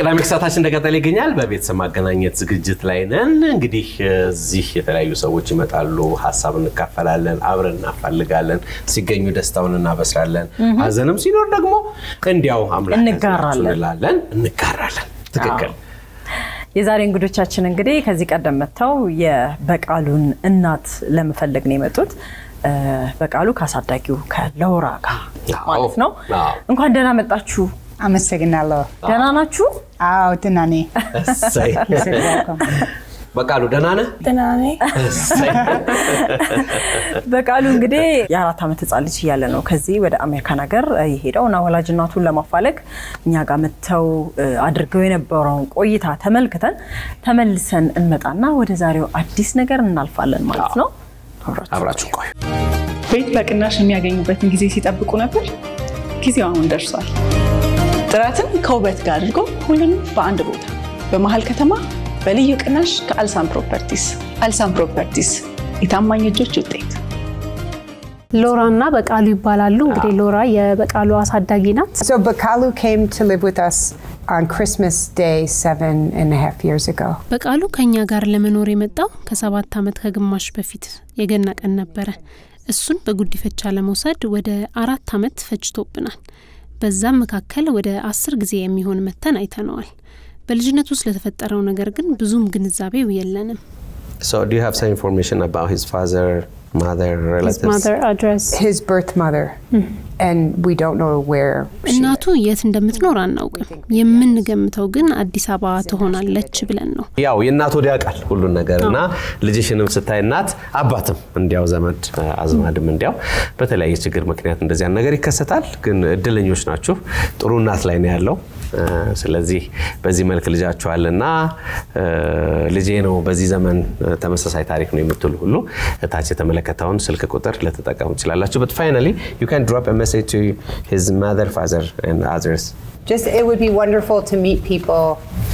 የቀዳሚ ክሳታችን እንደቀጠለ ይገኛል በቤተሰብ ማገናኘት ዝግጅት ላይ ነን እንግዲህ እዚህ የተለያዩ ሰዎች ይመጣሉ ሐሳብ እንካፈላለን አብረን እናፈልጋለን ሲገኙ ደስታውን እናበስራለን ሐዘንም ሲኖር ደግሞ እንዲያው አምላክ እንጋራለን ትክክል የዛሬ እንግዶቻችን እንግዲህ ከዚህ ቀደም መተው የበቃሉን እናት ለመፈለግ ነው የመጡት በቃሉ ካሳዳጊው ከለውራ ጋር ማለት ነው እንኳን ደህና መጣችሁ አመሰግናለሁ ደህና ናችሁ አዎ ደህና ነኝ በቃሉ ደህና ነህ ደህና ነኝ በቃሉ እንግዲህ የ4 አመት ህፃን ልጅ ያለ ነው ከዚህ ወደ አሜሪካን ሀገር ይሄዳውና ወላጅናቱን ለማፋለግ እኛ ጋር መተው አድርገው የነበረው ቆይታ ተመልክተን ተመልሰን እንመጣና ወደ ዛሬው አዲስ ነገር እናልፋለን ማለት ነው አብራችሁ ቆዩ ቤት በቅናሽ የሚያገኙበትን ጊዜ ሲጠብቁ ነበር ጊዜው አሁን ደርሷል ጥራትን ከውበት ጋር አድርጎ ሁሉንም በአንድ ቦታ በመሃል ከተማ በልዩ ቅናሽ ከአልሳም ፕሮፐርቲስ የታማኝ እጆች ውጤት ሎራና በቃሉ ይባላሉ እንግዲህ ሎራ የበቃሉ አሳዳጊ ናት So Bakalu came to live with us on Christmas Day 7.5 years ago. በቃሉ ከኛ ጋር ለመኖር የመጣው ከ7 አመት ከግማሽ በፊት የገና ቀን ነበር እሱን በጉዲፈቻ ለመውሰድ ወደ 4 አመት ፈጅቶብናል በዛም መካከል ወደ 10 ጊዜ የሚሆን መተን አይተነዋል በልጅነቱ ስለተፈጠረው ነገር ግን ብዙም ግንዛቤው የለንም So do you have some information about his father mother relatives his mother address His birth mother and we don't know where እናቱ የት እንደምትኖር አናውቅም የምንገምተው ግን አዲስ አበባ ትሆናለች ብለን ነው ያው የእናቱ ዲያቃል ሁሉ ነገርና ልጅሽንም ስታይ እናት አባትም እንዲያው ዘመድ አዝማድም እንዲያው በተለያየ ችግር ምክንያት እንደዚያ ነገር ይከሰታል ግን እድለኞች ናችሁ ጥሩ እናት ላይ ነው ያለው ስለዚህ በዚህ መልኩ ልጃችሁ አለና ልጄ ነው በዚህ ዘመን ተመሳሳይ ታሪክ ነው የምትሉ ሁሉ ታች የተመለከታውን ስልክ ቁጥር ለተጠቀሙ ይችላልላችሁ but finally you can drop a message to his mother father and others Just it would be wonderful to meet people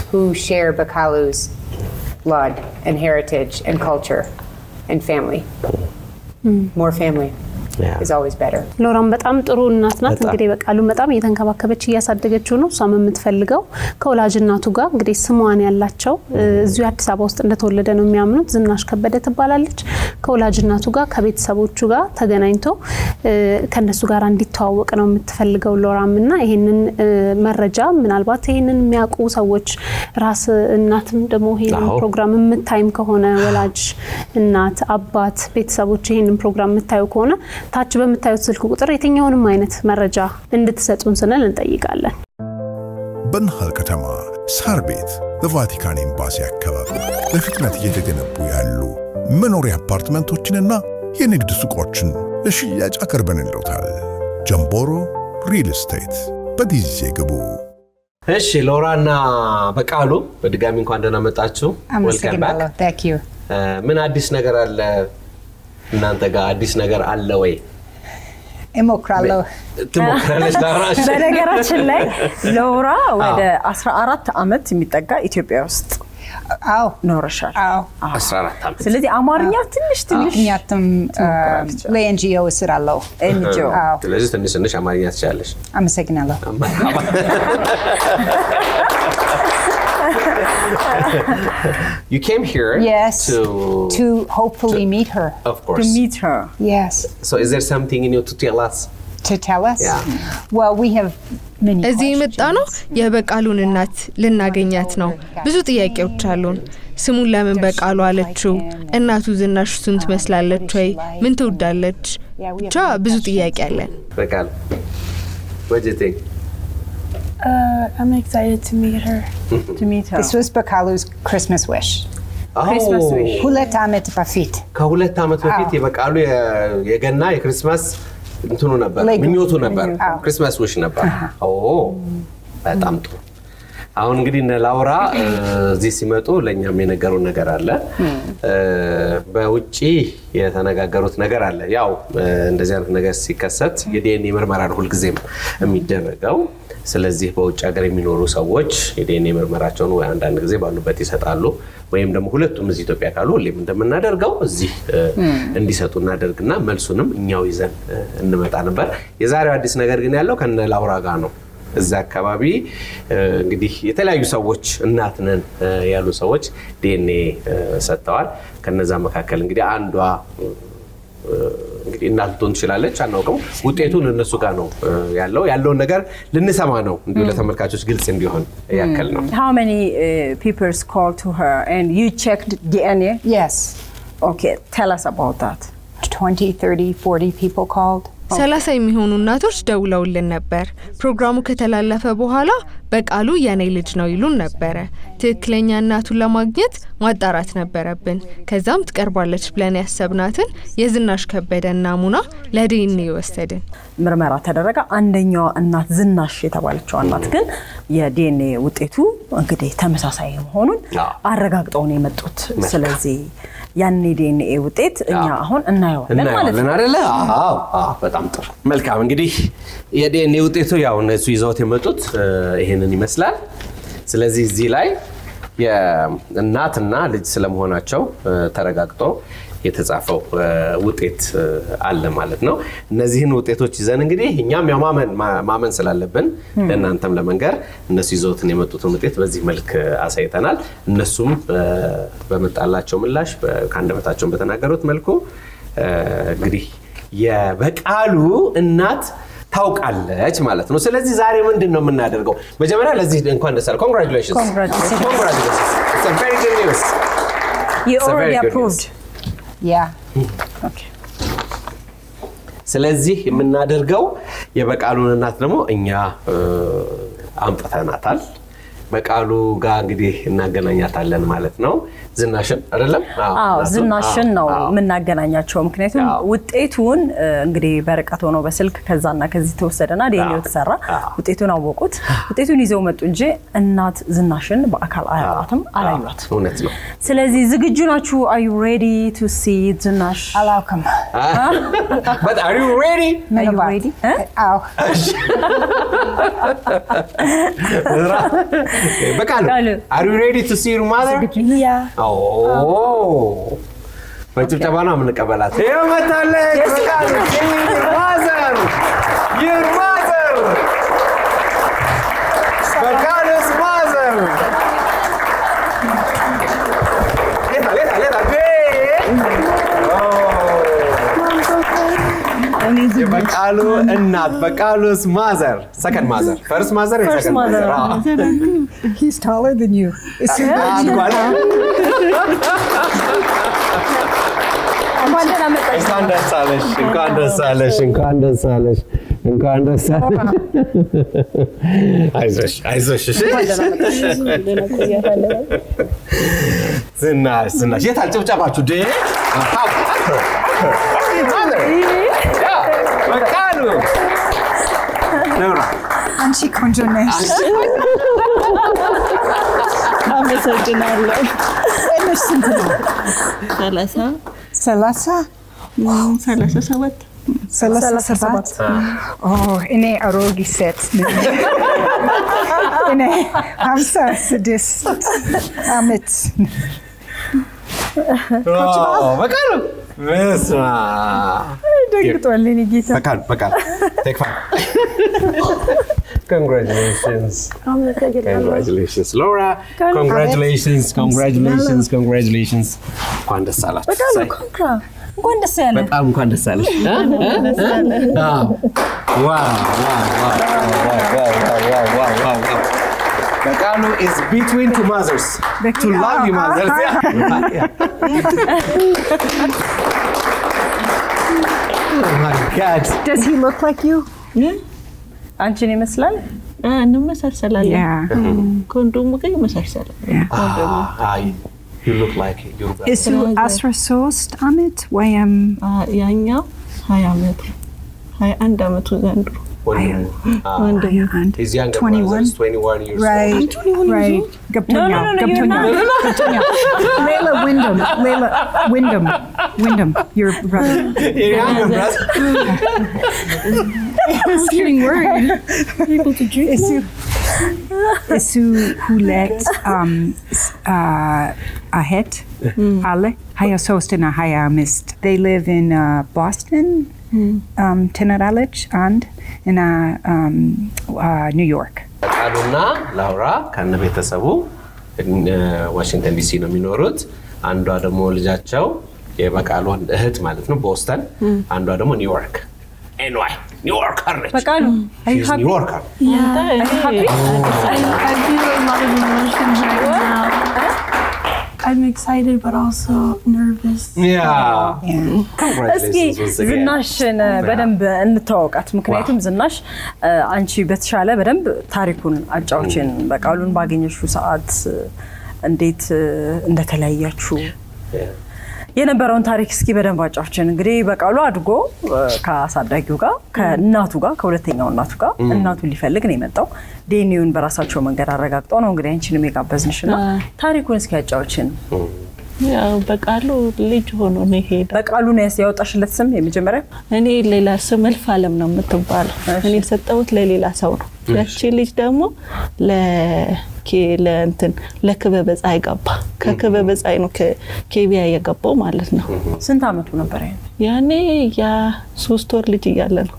who share Bakalu's blood and heritage and culture and family more family is always better ሎራም በጣም ጥሩ እናት ናት እንግዲህ በቃሉ በጣም እየተንከባከበች እያሳደገችው ነው እሷም የምትፈልገው ከወላጅ እናቱ ጋር እንግዲህ ስሟን ያላቸው እዚሁ አዲስ አበባ ውስጥ እንደተወለደ ነው የሚያምኑት ዝናሽ ከበደ ትባላለች ከወላጅ እናቱ ጋር ከቤተሰቦቹ ጋር ተገናኝቶ ከነሱ ጋር እንዲተዋወቅ ነው የምትፈልገው ሎራምና ይሄንን መረጃ ምናልባት ይሄንን የሚያውቁ ሰዎች ራስ እናትም ደግሞ ይሄንን ፕሮግራም የምታይም ከሆነ ወላጅ እናት አባት ቤተሰቦች ይሄንን ፕሮግራም የምታዩ ከሆነ ታች በመታየት ስልክ ቁጥር የትኛውንም አይነት መረጃ እንድትሰጡን ስንል እንጠይቃለን በመሃል ከተማ ሳር ቤት በቫቲካን ኤምባሲ አካባቢ በፍጥነት እየተገነቡ ያሉ መኖሪያ አፓርትመንቶችንና የንግድ ሱቆችን ለሽያጭ አቀርበንልዎታል ጀምቦሮ ሪል ስቴት በጊዜ ግቡ እሺ ሎራና በቃሉ በድጋሚ እንኳን ደህና መጣችሁ አመሰግናለሁ thank you ምን አዲስ ነገር አለ እናንተ ጋር አዲስ ነገር አለ ወይ እሞክራለሁ ትሞክራለሽ ዳራሽ በነገራችን ላይ ሎራ ወደ 14 አመት የሚጠጋ ኢትዮጵያ ውስጥ አው ኖርሻል 14 አመት ስለዚህ አማርኛ ትንሽ ያተም ለኤንጂኦ ስራለው ኤንጂኦ ስለዚህ ትንሽ አማርኛ ትችላለሽ አመሰግናለሁ You came here to hopefully meet her of course to meet her yes so is there something in you to tell us well we have many እዚህ መጣነው የበቃሉን እናት ልናገኛት ነው ብዙ ጥያቄዎች አሉን ስሙን ለምን በቃሉ አለችው እናቱ ዝናሽ ሱን ትመስላለች ወይ ምን ትወዳለች ብቻ ብዙ ጥያቄ አለን በቃሉ what do you think I'm excited to meet her This was Bakalu's Christmas wish Christmas wish ሁለት አመት በፊት ከሁለት አመት በፊት የበቃሉ የገና የክሪስማስ እንትኑ ነበር ምኞቱ ነበር ክሪስማስ ዊሽ ነበር በጣም ጥሩ አሁን እንግዲህ ላውራ እዚህ ሲመጡ ለኛም የነገሩ ነገር አለ በውጪ የተነጋገሩት ነገር አለ ያው እንደዚህ አይነት ነገር ሲከሰት የዲኤንኤ ምርመራ ሁሉ ጊዜም የሚደረገው ስለዚህ በውጭ ሀገር የሚኖሩ ሰዎች የዲኤንኤ ምርመራቸውን ወይ አንዳንድ ጊዜ ባሉበት ይሰጣሉ ወይም ደግሞ ሁለቱም እዚህ ኢትዮጵያ ካሉ ሁሌም እንደምናደርገው እዚህ እንዲሰጡ እናደርግና መልሱንም እኛው ይዘን እንመጣ ነበር የዛሬው አዲስ ነገር ግን ያለው ከነ ላውራ ጋር ነው እዛ አካባቢ እንግዲህ የተለያዩ ሰዎች እናት ነን ያሉ ሰዎች ዲኤንኤ ሰጥተዋል ከነዛ መካከል እንግዲህ አንዷ እንግዲህ እናት ልትሆን ትችላለች አናውቅም ውጤቱን እነሱ ጋር ነው ያለው ነገር ልንሰማ ነው እንዲሁ ለተመልካቾች ግልጽ እንዲሆን ያከል ነው How many people called to her and you checked DNA? Yes. Okay, tell us about that. 20, 30, 40 people called. 30 የሚሆኑ እናቶች ደውለውልን ነበር ፕሮግራሙ ከተላለፈ በኋላ በቃሉ የኔ ልጅ ነው ይሉን ነበር ትክክለኛ እናቱን ለማግኘት ማጣራት ነበረብን ከዛም ትቀርባለች ብለን ያሰብናትን የዝናሽ ከበደ ናሙና ለዲኤንኤ ወሰድን ምርመራ ተደረገ አንደኛው እናት ዝናሽ የተባለችው እናት ግን የዲኤንኤ ውጤቱ እንግዲህ ተመሳሳይ መሆኑን አረጋግጠው ነው የመጡት ስለዚህ ያኔ ዲኤንኤ ውጤት እኛ አሁን እናየዋለን ማለት ነው አይደለ አዎ በጣም ጥሩ መልካም እንግዲህ የዲኤንኤ ውጤቱ ያው እነሱ ይዘውት የመጡት ይሄንን ይመስላል ስለዚህ እዚህ ላይ የእናትና ልጅ ስለመሆናቸው ተረጋግጦ የተጻፈው ውጤት አለ ማለት ነው እነዚህን ውጤቶች ይዘን እንግዲህ እኛም ያው ማመን ስላለብን ለእናንተም ለመንገር እነሱ ይዘውትን የመጡትን ውጤት በዚህ መልክ አሳይተናል እነሱም በመጣላቸው ምላሽ በካንደበታቸው በተናገሩት መልኩ እንግዲህ የበቃሉ እናት ታውቃለች ማለት ነው ስለዚህ ዛሬ ምንድነው የምናደርገው መጀመሪያ ለዚህ እንኳን ደስ አለ congratulations it's a very good news you already approved Yeah. Okay. ስለዚህ የምናደርገው የበቃሉን እናት ደግሞ እኛ አምጥተናታል በቃሉ ጋር እንግዲህ እናገናኛታለን ማለት ነው ዝናሽን አይደለም አዎ ዝናሽን ነው ምናገናኛቸው ምክንያቱም ውጤቱን እንግዲህ በርቀት ሆኖ በስልክ ከዛና ከዚህ ተወሰደና ዲኤንኤ ተሰራ ውጤቱን አወቁት ውጤቱን ይዘው መጡ እንጂ እናት ዝናሽን በአካል አያውቃትም አላዩት እውነት ነው ስለዚህ ዝግጁ ናችሁ are you ready to see ዝናሽ Welcome. But are you ready? Are you ready? Oh. በቃሉ are you ready to see your mother? Yeah. Oh. በጭብጨባ ነው የምንቀበላት የመጣለች በቃሉ your mother በቃሉ's mother Leta በቃሉ እናት በቃሉ's mother second mother first mother and second mother He's taller than you. አይዞሽ ዝናሽ የታል ጭብጨባችሁ ደ በቃሉ አንቺ ቆንጆ ነሽ አመሰግናለሁ እነሱ ስንት ነው 37 እኔ አሮጊ ሴት እኔ 56 ዓመት በቃሉ በስማ ደግጧል እኔ ጌታ በቃሉ take five Congratulations. Congratulations, Laura. Congratulations. እንኳን ደስ አላችሁ። እንኳን ደስ ያለ በጣም እንኳን ደስ አለሽ። Wow. በቃሉ is between two mothers. Two lovely mothers. Oh my God. Does he look like you? አንቺን ይመስላል እንመሳሰላለን ኮንዶሙ ጋር ይመሳሰላል You look like your brother. እሱ 13 ዓመት ወይም ያኛው 20 ዓመቱ 21 ዓመቱ ዘንድሮ He's younger brother is 21 years old. Right. ገብቶኛል Layla Wyndham your brother Your younger brother. I was getting worried able to drink እሱ ሁለት አሄት አለ 23 እና 25 they live in Boston ትኖራለች አንድ እና ኒውዮርክ በቃሉና ላውራ ከነ ቤተሰቡ ዋሽንግተን ዲሲ ነው የሚኖሩት አንዷ ደግሞ ልጃቸው የበቃሉን እህት ማለት ነው ቦስተን አንዷ ደግሞ ኒውዮርክ NY ኒውዮርክ አርነች በቃሉ አይ ኒውዮርክ I'm excited but also nervous. እስኪ ዝናሽን በደንብ እንተዋወቃት ምክንያቱም ዝናሽ አንቺ በተሻለ በደንብ ታሪኩን አጫውችን በቃሉን ባገኘሽው ሰዓት እንዴት እንደተለያያችሁ የነበረውን ታሪክ እስኪ በደንብ አጫውችን እንግዲህ በቃሉ አድጎ ከአሳዳጊው ጋር ከእናቱ ጋር ከሁለተኛው እናቱ ጋር እናቱን ሊፈልግ ነው የመጣው ዴኒውን በራሳቸው መንገድ አረጋግጠው ነው እንግዲህ አንቺንም የጋበዝንሽና ታሪኩን እስኪ አጫውችን ያው በቃሉ ልጅ ሆኖ ነው ሄደ በቃሉ ነው ያወጣሽለት ስም የመጀመሪያ እኔ ሌላ ስም እልፋለም ነው የምትባለው እኔ ሰጠሁት ለሌላ ሰው ነው ያቺ ልጅ ደግሞ ለክበበ ፀሐይ ገባ ከክበበ ፀሐይ ነው ከኬቢያ የገባው ማለት ነው ስንት አመቱ ነበር ያኔ ያ 3 ወር ልጅ እያለ ነው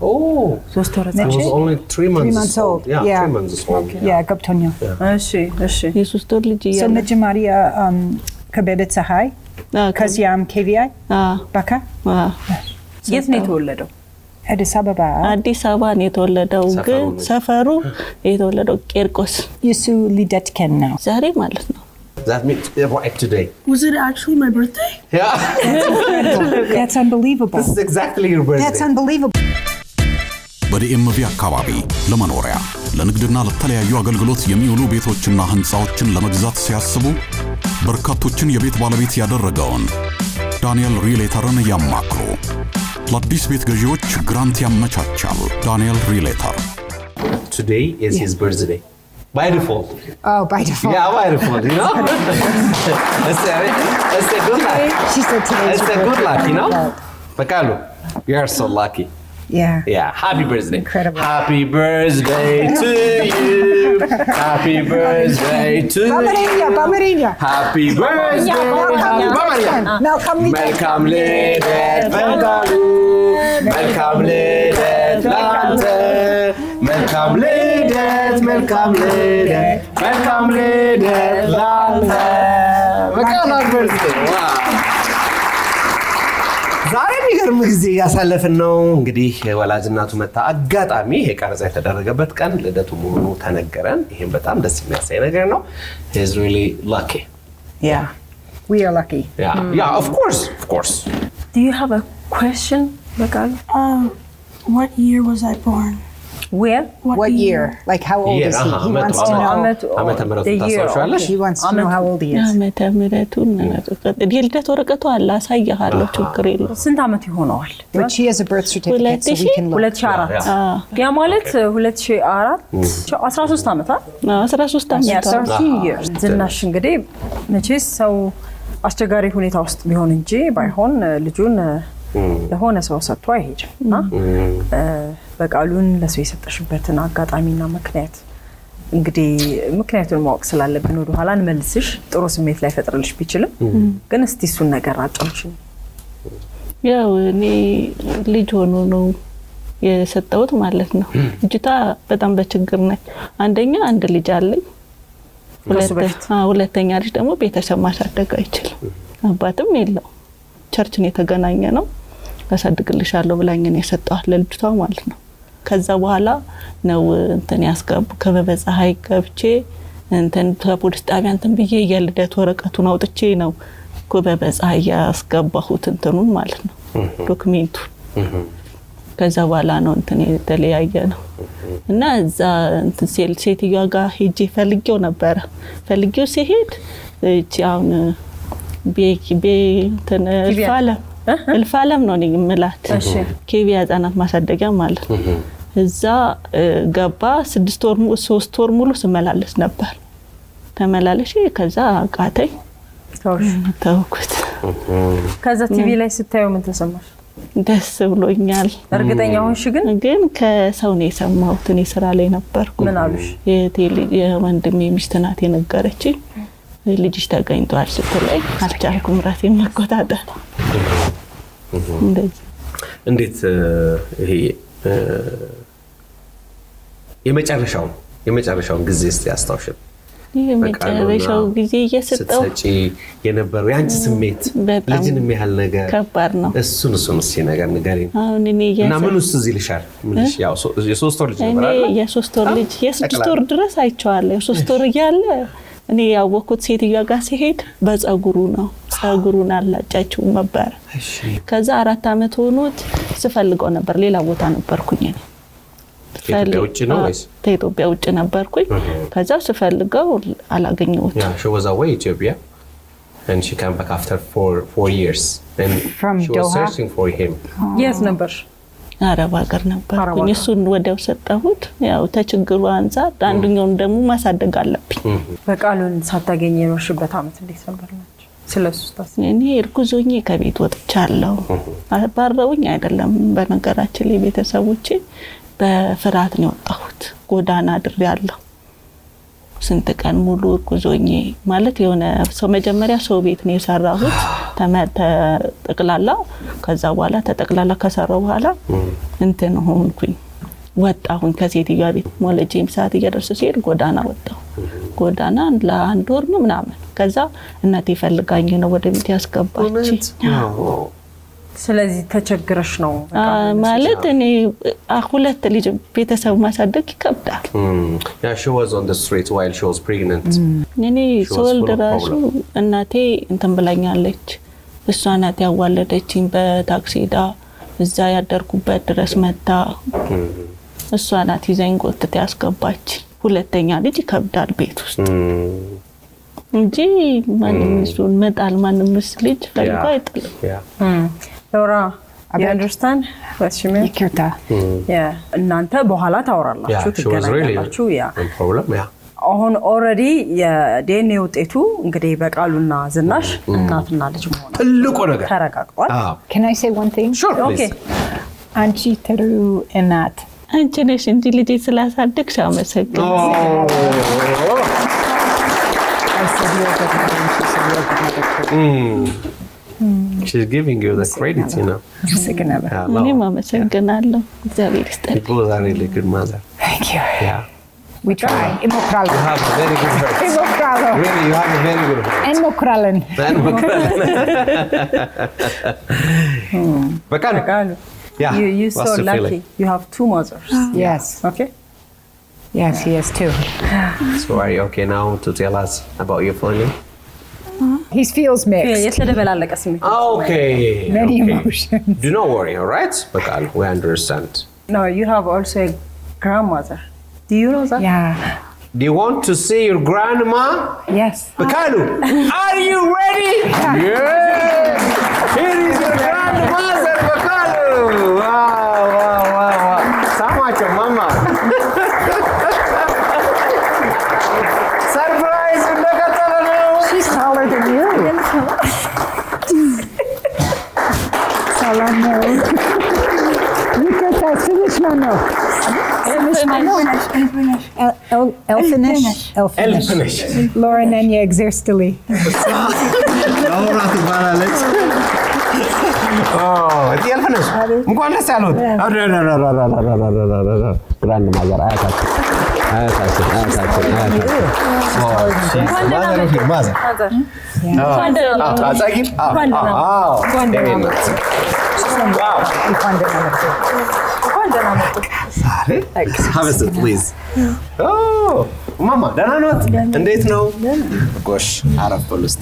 3 ወር It was only 3 months old. Yeah, 3 months old. Yeah, ገብቶኛል እሺ የ3 ወር ልጅ እያለ መጀመሪያ ከበበ ፀሐይ ከዚያም ኬቢያ በቃ የት ነው የተወለደው አዲስ አበባ ነው የተወለደው ግን ሰፈሩ የተወለደው ቄርቆስ የሱ ልደት ቀን ነው ዛሬ ማለት ነው That means right today. Was it actually my birthday? Yeah. That's unbelievable. This is exactly your birthday. That's unbelievable. በዲኤምቪ አካባቢ ለመኖሪያ ለንግድና ለተለያዩ አገልግሎት የሚውሉ ቤቶችና ህንጻዎችን ለመግዛት ሲያስቡ በርካቶችን የቤት ባለቤት ያደረገውን ዳንኤል ሪሌተርን ያማክሩ ለአዲስ ቤት ገዢዎች ግራንት ያመቻቻል ዳንኤል ሪሌተር Today is his birthday. By default. Oh, by default. Yeah, by default, you know? It's a good luck. She said today's It's a good luck, you know? Bakalu, you are so lucky. Yeah. Yeah, happy birthday. Incredible. Happy birthday to you. Happy birthday to you. Bamarinya. Happy birthday. Welcome lidet Bakalu. Welcome lidet Lante. Welcome lidet Lante. Bakalu birthday. Wow. ዛሬ የሚገርም ጊዜ ያሳለፍን ነው እንግዲህ ወላጅናቱ መጣ አጋጣሚ ይሄ ቀረጻ የተደረገበት ቀን ልደቱ መሆኑ ተነገረን ይሄን በጣም ደስ የሚያሳይ ነገር ነው he is really lucky Yeah, we are lucky. Yeah, of course. Do you have a question Bakalu What year was I born? Where What year? Like how old is he? He wants to know. He wants to know how old he is. ዓመተ ምህረቱን የልደት ወረቀቱ አለ አሳያለሁ ችግር የለውም ስንት አመት ይሆነዋል But she has a birth certificate so we can look. 2004 ያ ማለት 2004 13 አመት 13 አመት 13 years ዝናሽ እንግዲህ መቼስ ሰው አስቸጋሪ ሁኔታ ውስጥ ቢሆን እንጂ ባይሆን ልጁን ለሆነ ሰው ሰጥቶ አይሄድምና በቃሉን ለሰው የሰጠሽበትን አጋጣሚና ምክንያት እንግዲህ ምክንያቱን ማወቅ ስላለብን ወደ ኋላ እንመልስሽ ጥሩ ስሜት ላይ ፈጥርልሽ ቢችልም ግን እስቲ እሱን ነገር አጫውችን ያው እኔ ልጅ ሆኖ ነው የሰጠሁት ማለት ነው ልጅታ በጣም በችግር ነች አንደኛ አንድ ልጅ አለኝ ሁለተኛ ልጅ ደግሞ ቤተሰብ ማሳደግ አይችልም አባትም የለው ቸርችን የተገናኘ ነው አሳድግልሻለሁ ብላኝ ነው የሰጠኋት ለልጅቷ ማለት ነው ከዛ በኋላ ነው እንትን ያስገቡ ከበበፀሐይ ገብቼ እንትን ፖሊስ ጣቢያ እንትን ብዬ የልደት ወረቀቱን አውጥቼ ነው ከበበፀሐይ ያስገባሁት እንትኑን ማለት ነው ዶክመንቱ ከዛ በኋላ ነው እንትን የተለያየ ነው እና እዛ እንትን ሴትዮዋ ጋር ሄጄ ፈልጌው ነበር ፈልጌው ሲሄድ እቺ አሁን እንትን እልፋለም ነው የምላት ኬቢያ ህጻናት ማሳደጊያ ማለት ነው እዛ ገባ 3 ወር ሙሉ ስመላለስ ነበር ተመላለሽ ከዛ ቃተይ ተውኩት ከዛ ቲቪ ላይ ስታዩ ምን ተሰማሽ ደስ ብሎኛል እርግጠኛ ሆንሽ ግን ከሰው ነው የሰማሁት እኔ ስራ ላይ ነበርኩ ምን አሉሽ የወንድሜ ሚስት ናት የነገረችኝ ልጅሽ ተገኝቷል ስትለኝ አልቻልኩም ራሴን መቆጣጠር እንዴት ይሄ የመጨረሻውን ጊዜ እስቲ ያስታውሽን የመጨረሻው ጊዜ እየሰጠው ስትሰጪ የነበረው ያንቺ ስሜት ልጅን የሚያህል ነገር ከባድ ነው እሱን እስቲ ነገር ንገሪኝ አሁን እኔ እና ምን ውስጥ እዚህ ልሻል ምንሽ ያው የ3 ወር ልጅ ነበር አይደል እኔ የ3 ወር ልጅ የ6 ወር ድረስ አይቼዋለሁ የ3 ወር እያለ እኔ ያወኩት ሴትዮዋ ጋር ሲሄድ በፀጉሩ ነው ፀጉሩን አላጫችው ነበር ከዛ 4 አመት ሆኖት ስፈልገው ነበር ሌላ ቦታ ነበርኩኝ እኔ ከኢትዮጵያ ውጭ ነው ወይስ ከኢትዮጵያ ውጭ ነበርኩኝ ከዛ ስፈልገው አላገኘሁት she was away Ethiopia and she came back after 4 years and From she was Doha? searching for him yes ነበር አረብ ሀገር ነበርኩኝ እሱን ወዲያው ሰጠሁት ያው ተችግሩ አንፃር አንዱኛውን ደግሞ ማሳደግ አለብኝ በቃሉን ሳታገኝ የኖርሽበት አመት እንዴት ነበርላችሁ ስለሱስ ታስቢ እኔ እርጉዞኝ ከቤት ወጥቻለሁ ባረውኝ አይደለም በነገራችን ላይ ቤተሰቦቼ በፍርሃት ነው ወጣሁት ጎዳና አድሬያለሁ ስንት ቀን ሙሉ እርጉዞኝ ማለት የሆነ ሰው መጀመሪያ ሰው ቤት ነው የሰራሁት ተጠቅላላ ከዛ በኋላ ተጠቅላላ ከሰራው በኋላ እንትን ሆንኩኝ ወጣሁኝ ከሴትዮዋ ቤት ሞለጄም ሰዓት እየደረሰ ሲሄድ ጎዳና ወጣሁ ጎዳና ለአንድ ወር ነው ምናምን ከዛ እናቴ ፈልጋኝ ነው ወደ ቤት ያስገባች ስለዚህ ተቸግረሽ ነው ማለት እኔ ሁለት ልጅ ቤተሰብ ማሳደግ ይከብዳል yeah she was on the street while she was pregnant እኔ ሶልድ ራሱ እናቴ እንትን ብላኛለች እሷ ናት ያዋለደችኝ በታክሲዳ እዛ ያደርኩበት ድረስ መጣ እሷ ናት ይዘኝ ጎትታ ያስገባች ሁለተኛ ልጅ ይከብዳል ቤት ውስጥ እንጂ ማንም እሱን መጣል ማንም ልጅ ፈልጎ አይጥልም Laura, you understand what she meant? ይቅርታ yeah እናንተ በኋላ ታወራላችሁ ትገናኛላችሁ no problem yeah አሁን already የዲኤንኤ ውጤቱ እንግዲህ በቃሉና ዝናሽ እናትና ልጅ መሆን ትልቁ ነገር ተረጋግጧል Can I say one thing? Sure, okay አንቺ ጥሩ እናት አንቺ ነሽ እንጂ ልጅ ስላሳደግሽ አመሰግናለሁ she's giving you the credit you know እኔ አመሰግናለሁ እግዚአብሔር ይስጥልኝ you are a really good mother Thank you yeah We try. Emokralo. You have a very good heart. Emokralo. Really, you have a very good heart. Emokralen. Bacano. Yeah. You're so lucky. You have 2 mothers. Yes. Okay. Yes, he has 2. So are you okay now to tell us about your family? He feels mixed. የተደበላለቀ ስሜት Okay. Many emotions. Do not worry, all right? Bacano, we understand. No, you have also a grandmother. Do you know that? Yeah. Do you want to see your grandma? Yes. Bacano, are you ready? Yeah. Here is your grandmother, Bacano. Wow. So much of mama. Surprise! She's taller than you. Salamo. Look at that finish mano. Elfinish. Laura Nenya Exerstily. Laura ትባላለች እቲ Elfinish እንኳን ደስ ያሉት ግራንድ ማዘር አያታችን Have a seat, please. Oh, Mama, ደህና ነዎት? እንዴት ነው? ጎሽ አረፍ በሉ እስቲ።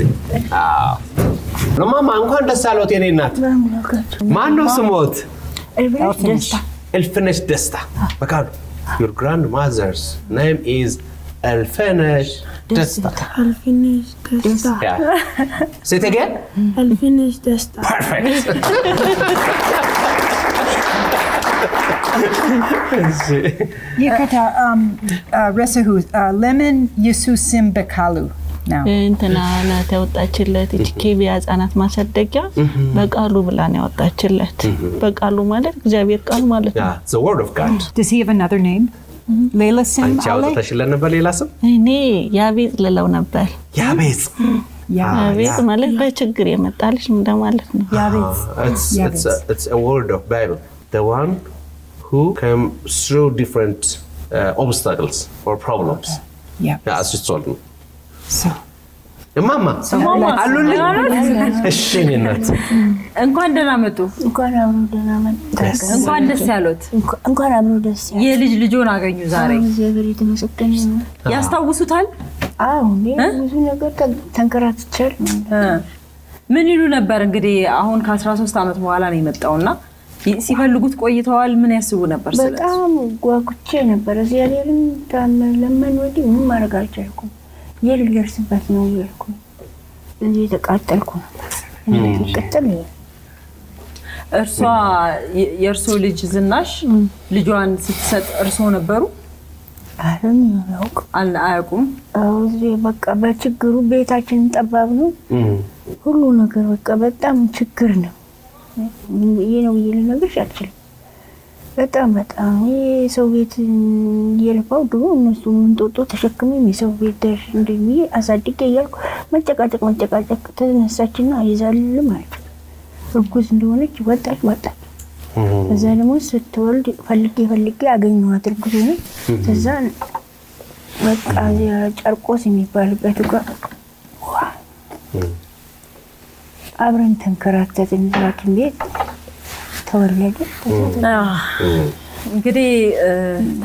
ማማ እንኳን ደስ ያለዎት የኔ እናት። ማን ነው ስሞት? Elfinish ደስታ። በቃሉ your grandmother's name is Elfinish Desta. Elfinish Desta. Yeah. Say it again. Elfinish Desta. Perfect. Yekata Resahu Lemon Yususim Bekalu. Now. እንትና ናት ያወጣችለት እቺ ኬቢያ ህፃናት ማሳደጊያ በቃሉ ብላ ነው ያወጣችለት በቃሉ ማለት እግዚአብሔር ቃል ማለት ነው Yeah, it's the word of God. Does he have another name? Layla Sim አንቺ አውጥተሽለት ነበር ሌላ ስም? እኔ ያቤጽ ልለው ነበር ያቤጽ ቤት ማለት በችግር የመጣልሽ እንደማለት ነው it's a word of Bible the one who came through different obstacles or problems as you told me Mama አሉልኝ እሺ እናት እንኳን ደህና መጡ እንኳን ደስ ያሉት እንኳን አብሮ ደስ የልጅ ልጆን አገኙ ዛሬ እግዚአብሔር የተመሰገነ ያስታውሱታል አዎ ብዙ ነገር ተንከራትቻል ምን ይሉ ነበር እንግዲህ አሁን ከ13 አመት በኋላ ነው የመጣውና ሲፈልጉት ቆይተዋል ምን ያስቡ ነበር ስለዚህ በጣም ጓጉቼ ነበር እግዚአብሔርን ለምን ወዲህ ምን ማድረግ አልቻልኩም የልደርስበት ነው ይልኩ እንዴ ተቃጠልኩ እንቀጥል እርሷ የእርሶ ልጅ ዝናሽ ልጇን ስትሰጥ እርሶ ነበሩ አያውቁም እዚህ በቃ በችግሩ ቤታችን ጠባብ ነው ሁሉ ነገር በቃ በጣም ችግር ነው ይሄው ይልነግርሽ አልችልም በጣም የሰው ቤት የለፋው ድሮ እነሱ እንጦጦ ተሸክመው የሰው ቤት ደርሽ እንደዚህ አሳድጌ እያልኩ መጨቃጨቅ ተነሳችና ይዛል ማለት እርጉዝ እንደሆነች ወጣች እዛ ደግሞ ስትወልድ ፈልጌ አገኘኋት እርጉዝ ነው እዛ በቃ ጨርቆስ የሚባልበት ጋር አብረን ተንከራተትን ዛኪን ቤት ተወለደ እንግዲህ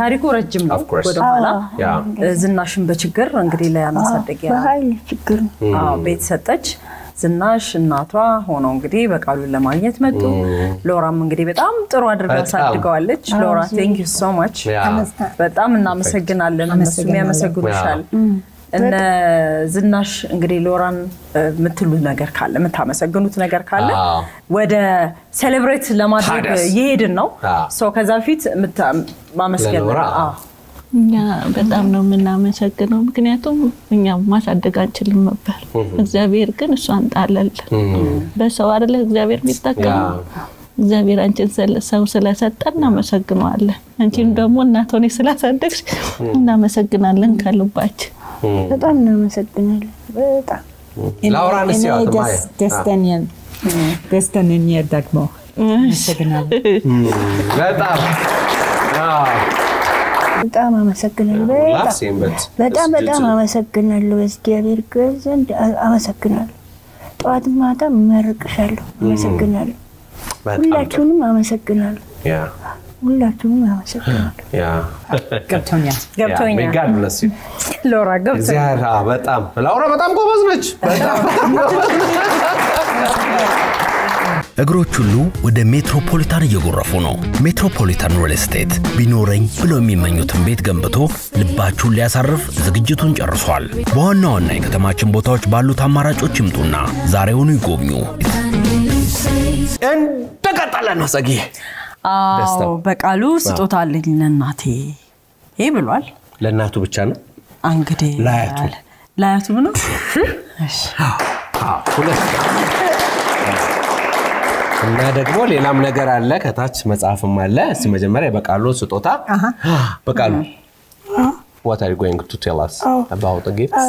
ታሪኩ ረጅም ነው ወደ ኋላ ዝናሽን በችግር እንግዲህ ለማሳደጊያ በኃይል ችግር ቤት ሰጠች ዝናሽ እናቷ ሆኖ እንግዲህ በቃሉን ለማግኘት መጡ ሎራም እንግዲህ በጣም ጥሩ አድርጋ አሳድገዋለች ሎራ thank you so much በጣም እናመሰግናለን እነሱ የሚያመሰግኑሻል እነ ዝናሽ እንግዲህ ሎራን ምትሉ ነገር ካለ ምታመሰግኑት ነገር ካለ ወደ ሴሌብሬት ለማድረግ ይሄድን ነው ሶ ከዛ በፊት ማመስገን እኛ በጣም ነው የምናመሰግነው ምክንያቱም እኛ ማሳደግ አንችልም ነበር እግዚአብሔር ግን እሷን ጣለል በሰው አይደለ እግዚአብሔር የሚጠቀም እግዚአብሔር አንቺን ሰው ስለሰጠን እናመሰግናለን አንቺን ደግሞ እናት ሆነሽ ስላሳደግሽ እናመሰግናለን ከልባችን በጣም እናመሰግናለን በጣም ላውራን ሲያት ማይ ደስተኛ ደግሞ እናመሰግናለን በጣም አመሰግናለሁ በጣም አመሰግናለሁ እግዚአብሔር ዘንድ አመሰግናለሁ ጠዋት ማታ መርቅሻለሁ አመሰግናለሁ ሁላችሁንም አመሰግናለሁ ሁላችሁንም አመሰግናለሁ ገብቶኛል God bless you ሎራ ገብቶኛል በጣም ላውራ በጣም ጎበዝ ነች እግሮች ሁሉ ወደ ሜትሮፖሊታን እየጎረፉ ነው ሜትሮፖሊታን ሪል ስቴት ቢኖረኝ ብሎ የሚመኙትን ቤት ገንብቶ ልባችሁን ሊያሳርፍ ዝግጅቱን ጨርሷል በዋና የከተማችን ቦታዎች ባሉት አማራጮች ይምጡና ዛሬውኑ ይጎብኙ እንደቀጠለ ነው ጸጊ በቃሉ ስጦታ አለኝ ለእናቴ ይሄ ብሏል ለእናቱ ብቻ ነው እንግዲህ ላያቱ ነው እሺ ሁለት እና ደግሞ ሌላም ነገር አለ ከታች መጽሐፍም አለ እስቲ መጀመሪያ በቃሉ ስጦታ በቃሉ What are you going to tell us about the gifts?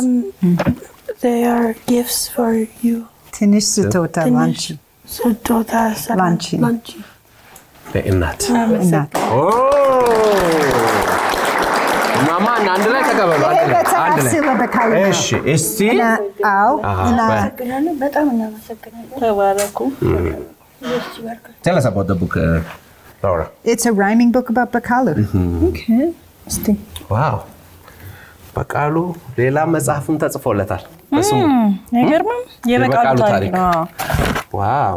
They are gifts for you. ትንሽ ስጦታ ላንቺ ስጦታ ላንቺ እናት ማማ አንድ ላይ ተቀበሉ አንድ ላይ እሺ እስቲ አው እና በጣም እናመሰግናለን ተባረኩ Tell us about the book, Laura. It's a rhyming book about Bakalu. Okay. Wow. Bakalu, ሌላ መጽሐፍም ተጽፎለታል በስሙ አይገርምም የበቃሉ ታሪክ Wow.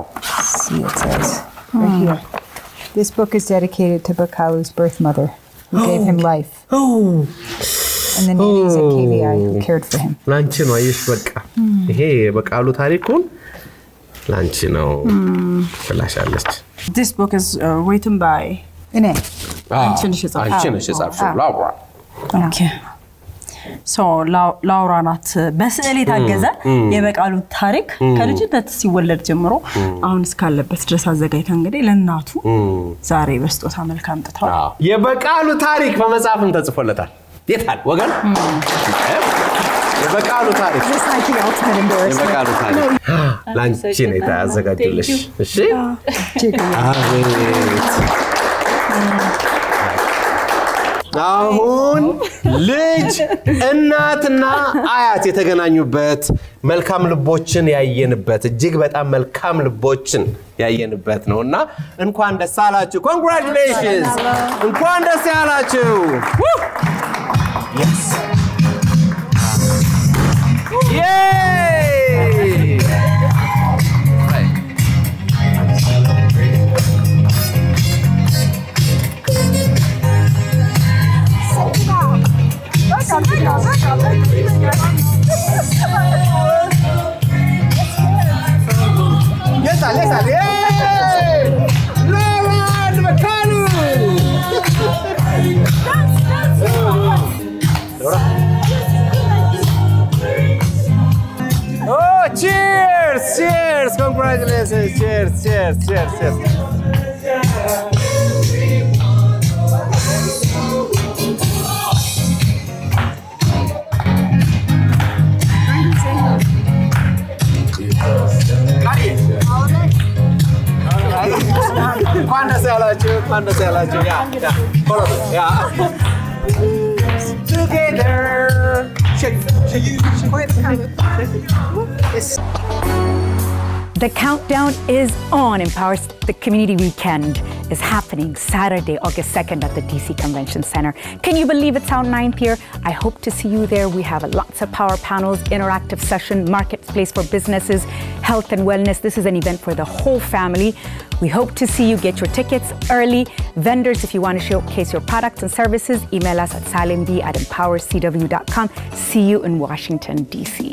See it says right here. This book is dedicated to Bakalu's birth mother who gave him life. And the nannies at KVI who cared for him. ላንቺ ነው አይሽ በቃ ይሄ በቃሉ ታሪኩን ላንቺ ነው ፍላሻለች This book is written by Ine አንቺ ነሽ የጻፍሽው ላውራ Okay So ላውራ ናት በስዕል የታገዘ የበቃሉ ታሪክ ከልጅነት ሲወለድ ጀምሮ አሁን እስካለበት ድረስ አዘጋጅታ እንግዲህ ለእናቱ ዛሬ በስጦታ መልክ አምጥተዋል የበቃሉ ታሪክ በመጽሐፍም ተጽፎለታል የታል ወገን የበቃሉ ታሪክ የበቃሉ ታሪክ ላንቺ ነው የተዘጋጀልሽ እሺ አቤት አሁን ልጅ እናትና አያት የተገናኙበት መልካም ልቦችን ያየንበት እጅግ በጣም መልካም ልቦችን ያየንበት ነውና እንኳን ደስ አላችሁ ኮንግራቹሌሽንስ እንኳን ደስ ያላችሁ yes yay Yes, yay! Lauren McCannu! Oh, cheers! Cheers! Congratulations! Cheers! Cheers! Cheers! Cheers! Quando sei alla giù, yeah. Together. Shake. The countdown is on. Empower the Community Weekend is happening Saturday, August 2nd at the DC Convention Center. Can you believe it's our 9th year? I hope to see you there. We have lots of power panels, interactive session, marketplace for businesses, health and wellness. This is an event for the whole family. We hope to see you. Get your tickets early. Vendors, if you want to showcase your products and services, email us at salimb@empowercw.com. See you in Washington, D.C.